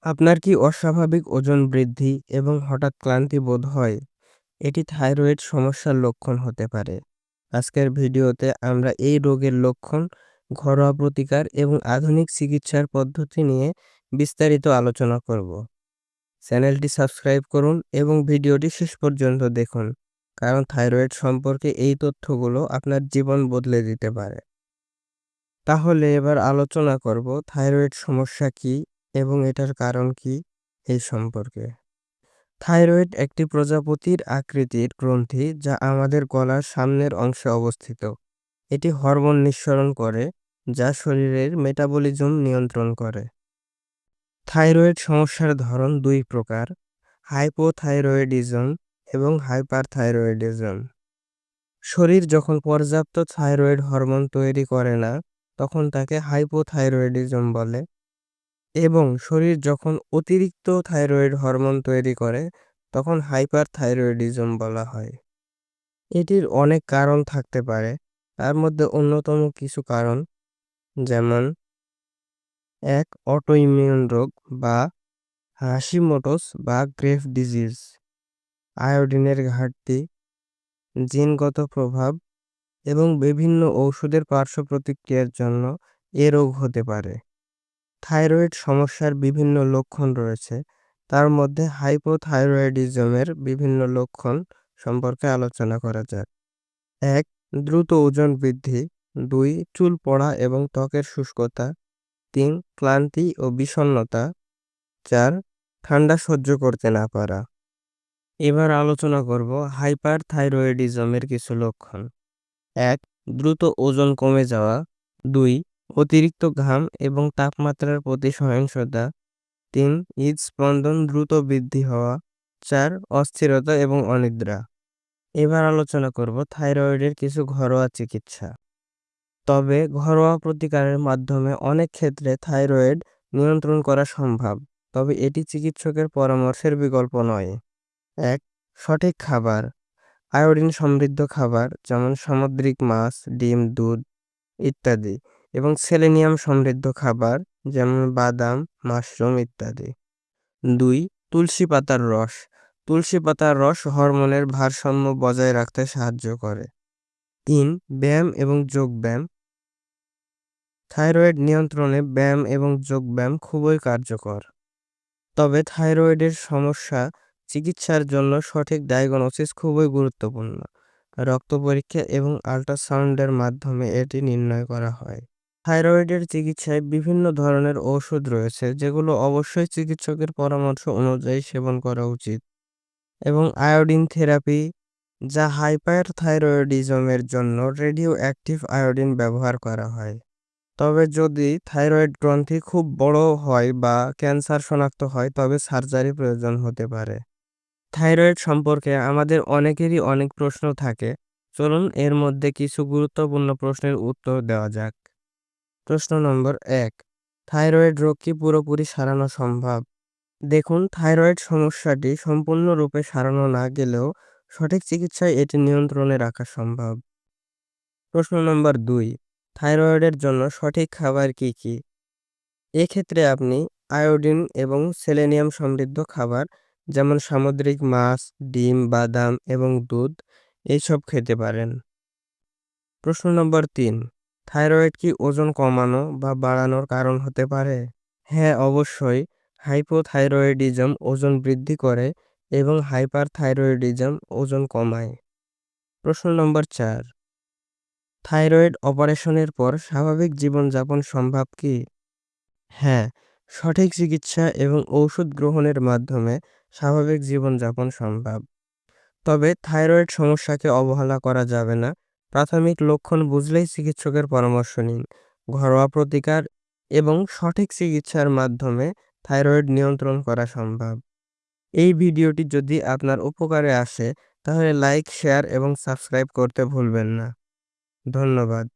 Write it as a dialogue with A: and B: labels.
A: আপনার কি অস্বাভাবিক ওজন বৃদ্ধি এবং হঠাৎ ক্লান্তি বোধ হয়? এটি থাইরয়েড সমস্যার লক্ষণ হতে পারে। আজকের ভিডিওতে আমরা এই রোগের লক্ষণ, ঘরোয়া প্রতিকার এবং আধুনিক চিকিৎসার পদ্ধতি নিয়ে বিস্তারিত আলোচনা করব। চ্যানেলটি সাবস্ক্রাইব করুন এবং ভিডিওটি শেষ পর্যন্ত দেখুন, কারণ থাইরয়েড সম্পর্কে এই তথ্যগুলো আপনার জীবন বদলে দিতে পারে। তাহলে এবার আলোচনা করব থাইরয়েড সমস্যা কী এবং এটার কারণ কী এই সম্পর্কে। থাইরয়েড একটি প্রজাপতির আকৃতির গ্রন্থি যা আমাদের গলার সামনের অংশে অবস্থিত। এটি হরমোন নিঃসরণ করে যা শরীরের মেটাবলিজম নিয়ন্ত্রণ করে। থাইরয়েড সমস্যার ধরন দুই প্রকার: হাইপোথাইরয়েডিজম এবং হাইপারথাইরয়েডিজম। শরীর যখন পর্যাপ্ত থাইরয়েড হরমোন তৈরি করে না, তখন তাকে হাইপোথাইরয়েডিজম বলে, এবং শরীর যখন অতিরিক্ত থাইরয়েড হরমোন তৈরি করে তখন হাইপারথাইরয়েডিজম বলা হয়। এটির অনেক কারণ থাকতে পারে, তার মধ্যে অন্যতম কিছু কারণ যেমন: ১. অটোইমিউন রোগ বা হাশিমোটোস বা গ্রেভ ডিজিজ, আয়োডিনের ঘাটতি, জিনগত প্রভাব এবং বিভিন্ন ঔষধের পার্শ্ব প্রতিক্রিয়ার জন্য এ রোগ হতে পারে। থাইরয়েড সমস্যার বিভিন্ন লক্ষণ রয়েছে, তার মধ্যে হাইপোথাইরয়েডিজমের বিভিন্ন লক্ষণ সম্পর্কে আলোচনা করা যাক। ১. দ্রুত ওজন বৃদ্ধি। ২. চুল পড়া এবং ত্বকের শুষ্কতা। ৩. ক্লান্তি ও বিষণ্ণতা। ৪. ঠান্ডা সহ্য করতে না পারা। এবার আলোচনা করব হাইপারথাইরয়েডিজমের কিছু লক্ষণ। ১. দ্রুত ওজন কমে যাওয়া। ২. অতিরিক্ত ঘাম এবং তাপমাত্রার প্রতি সহিংসতা। ৩. হৃদস্পন্দন দ্রুত বৃদ্ধি হওয়া। ৪. অস্থিরতা এবং অনিদ্রা। এবার আলোচনা করব থাইরয়েডের কিছু ঘরোয়া চিকিৎসা। তবে ঘরোয়া প্রতিকারের মাধ্যমে অনেক ক্ষেত্রে থাইরয়েড নিয়ন্ত্রণ করা সম্ভব, তবে এটি চিকিৎসকের পরামর্শের বিকল্প নয়। ১. সঠিক খাবার। আয়োডিন সমৃদ্ধ খাবার যেমন সামুদ্রিক মাছ, ডিম, দুধ ইত্যাদি, এবং সেলেনিয়াম সমৃদ্ধ খাবার যেমন বাদাম, মাশরুম ইত্যাদি। ২. তুলসী পাতার রস। তুলসী পাতার রস হরমোনের ভারসাম্য বজায় রাখতে সাহায্য করে। ৩. ব্যায়াম এবং যোগব্যায়াম। থাইরয়েড নিয়ন্ত্রণে ব্যায়াম এবং যোগব্যায়াম খুবই কার্যকর। তবে থাইরয়েডের সমস্যা চিকিৎসার জন্য সঠিক ডায়াগনোসিস খুবই গুরুত্বপূর্ণ। রক্ত পরীক্ষা এবং আল্ট্রাসাউন্ডের মাধ্যমে এটি নির্ণয় করা হয়। থাইরয়েডের চিকিৎসায় বিভিন্ন ধরনের ঔষধ রয়েছে, যেগুলো অবশ্যই চিকিৎসকের পরামর্শ অনুযায়ী সেবন করা উচিত, এবং আয়োডিন থেরাপি, যা হাইপারথাইরয়েডিজমের জন্য রেডিও অ্যাক্টিভ আয়োডিন ব্যবহার করা হয়। তবে যদি থাইরয়েড গ্রন্থি খুব বড় হয় বা ক্যান্সার শনাক্ত হয়, তবে সার্জারি প্রয়োজন হতে পারে। থাইরয়েড সম্পর্কে আমাদের অনেকেরই অনেক প্রশ্ন থাকে। চলুন এর মধ্যে কিছু গুরুত্বপূর্ণ প্রশ্নের উত্তর দেওয়া যাক। প্রশ্ন নম্বর ১. থাইরয়েড রোগ কি পুরোপুরি সারানো সম্ভব? দেখুন, থাইরয়েড সমস্যাটি সম্পূর্ণরূপে সারানো না গেলেও সঠিক চিকিৎসায় এটি নিয়ন্ত্রণে রাখা সম্ভব। প্রশ্ন নম্বর ২. থাইরয়েডের জন্য সঠিক খাবার কি কি? এক্ষেত্রে আপনি আয়োডিন এবং সেলেনিয়াম সমৃদ্ধ খাবার যেমন সামুদ্রিক মাছ, ডিম, বাদাম এবং দুধ এইসব খেতে পারেন। প্রশ্ন নম্বর ৩. থাইরয়েড কি ওজন কমানো বা বাড়ানোর কারণ হতে পারে? হ্যাঁ, অবশ্যই। হাইপোথাইরয়েডিজম ওজন বৃদ্ধি করে এবং হাইপারথাইরয়েডিজম ওজন কমায়। প্রশ্ন নম্বর ৪. থাইরয়েড অপারেশনের পর স্বাভাবিক জীবনযাপন সম্ভব কি? হ্যাঁ, সঠিক চিকিৎসা এবং ঔষধ গ্রহণের মাধ্যমে স্বাভাবিক জীবনযাপন সম্ভব। তবে থাইরয়েড সমস্যাকে অবহেলা করা যাবে না। প্রাথমিক লক্ষণ বুঝলেই চিকিৎসকের পরামর্শ নিন। ঘরোয়া প্রতিকার এবং সঠিক চিকিৎসার মাধ্যমে থাইরয়েড নিয়ন্ত্রণ করা সম্ভব। এই ভিডিওটি যদি আপনার উপকারে আসে, তাহলে লাইক, শেয়ার এবং সাবস্ক্রাইব করতে ভুলবেন না। ধন্যবাদ।